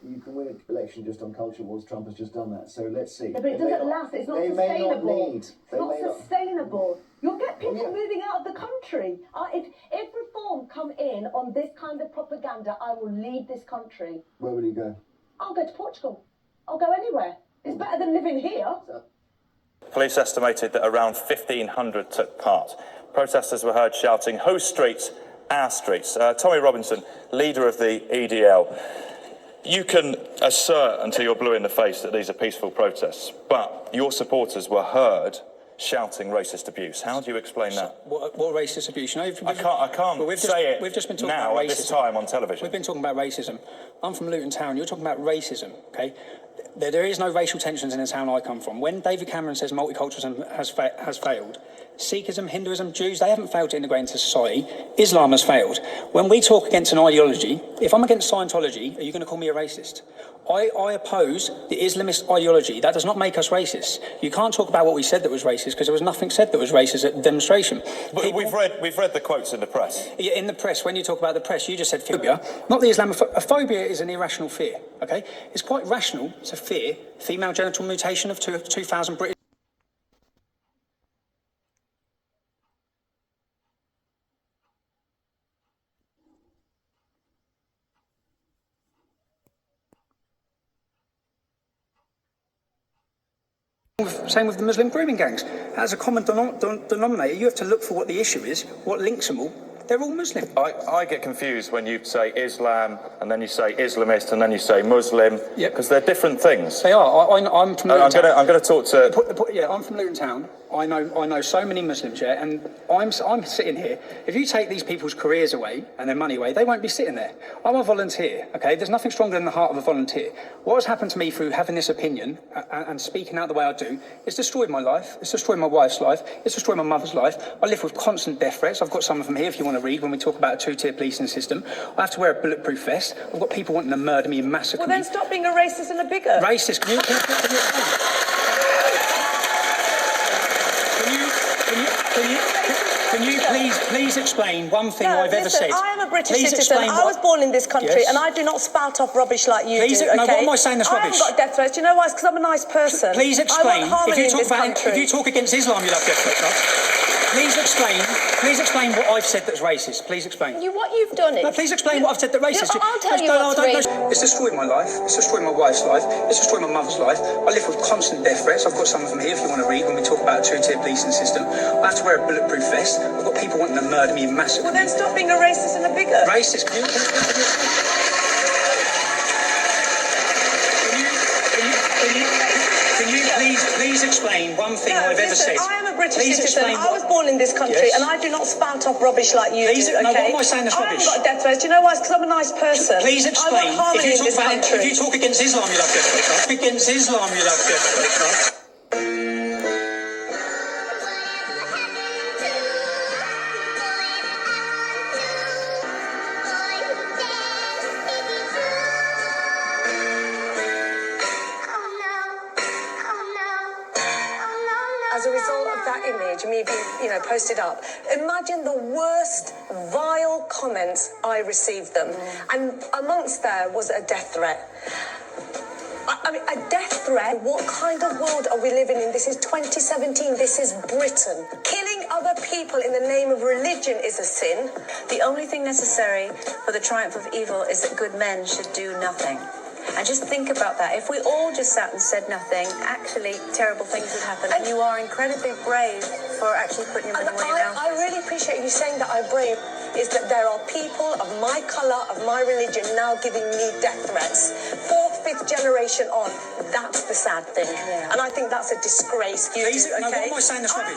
you can win an election just on culture wars. Trump has just done that. So let's see. Yeah, but it doesn't last. It's not sustainable. It's not sustainable. You'll get people moving out of the country. If reform come in on this kind of propaganda, I will leave this country. Where will you go? I'll go to Portugal. I'll go anywhere. It's better than living here. Police estimated that around 1,500 took part. Protesters were heard shouting, "Whose streets? Our streets." Tommy Robinson, leader of the EDL. You can assert until you're blue in the face that these are peaceful protests, but your supporters were heard shouting racist abuse. How do you explain that? What racist abuse? You know, I can't say it we've just been talking now about at racism. this time on television. We've been talking about racism. I'm from Luton Town. You're talking about racism, okay? There is no racial tensions in the town I come from. When David Cameron says multiculturalism has failed, Sikhism, Hinduism, Jews, they haven't failed to integrate into society. Islam has failed. When we talk against an ideology, if I'm against Scientology, are you going to call me a racist? I oppose the Islamist ideology. That does not make us racist. You can't talk about what we said that was racist because there was nothing said that was racist at the demonstration. But we've read the quotes in the press. Yeah, in the press, when you talk about the press, you just said phobia. Not the Islamophobia. A phobia is an irrational fear, okay? It's quite rational to fear female genital mutation of 2,000 British. Same with the Muslim grooming gangs. As a common denominator, you have to look for what the issue is, what links them all. They're all Muslim. I get confused when you say Islam, and then you say Islamist, and then you say Muslim, because they're different things. They are. I'm from Luton Town. I'm going to talk to... Yeah, I'm from Luton Town. I know so many Muslims, yeah, and I'm sitting here. If you take these people's careers away and their money away, they won't be sitting there. I'm a volunteer, okay? There's nothing stronger than the heart of a volunteer. What has happened to me through having this opinion and speaking out the way I do, it's destroyed my life, it's destroyed my wife's life, it's destroyed my mother's life. I live with constant death threats. I've got some of them here if you want to read when we talk about a two-tier policing system. I have to wear a bulletproof vest. I've got people wanting to murder me and massacre me. Well, then stop being a racist and a bigot. Racist? Can you please explain one thing I've ever said? I am a British citizen. I was born in this country, and I do not spout off rubbish like you do. Okay? No, what am I saying that's rubbish? I haven't got death threats. You know why? It's because I'm a nice person. Please explain. If you talk against Islam, you'll have death threats. Please explain what I've said that's racist. Please explain. What you've done is... No, please explain what I've said that's racist. I'll tell you what's racist. It's destroyed my life. It's destroyed my wife's life. It's destroyed my mother's life. I live with constant death threats. I've got some of them here if you want to read when we talk about a two-tier policing system. I have to wear a bulletproof vest. I've got people wanting to murder me and massacre me. Well, then stop being a racist and a bigot. Racist? Can you please explain one thing I've ever said? I am a British citizen. I was born in this country, and I do not spout off rubbish like you do. Okay? No, what am I saying that's rubbish? I haven't got death threats. You know why? It's because I'm a nice person. Please explain. I want harmony in this country. If you talk against Islam, you'll have death threats. Against Islam, you'll have death threats. As a result of that image, me being, posted up, imagine the worst, vile comments I received them. And amongst there was a death threat. I mean, a death threat? What kind of world are we living in? This is 2017. This is Britain. Killing other people in the name of religion is a sin. The only thing necessary for the triumph of evil is that good men should do nothing. And just think about that. If we all just sat and said nothing, actually terrible things would happen. And you are incredibly brave for actually putting your money where your mouth is. I really appreciate you saying that I'm brave. Is that there are people of my colour, of my religion, now giving me death threats. 4th, 5th generation on. That's the sad thing. Yeah. And I think that's a disgrace. What am I saying that's rubbish?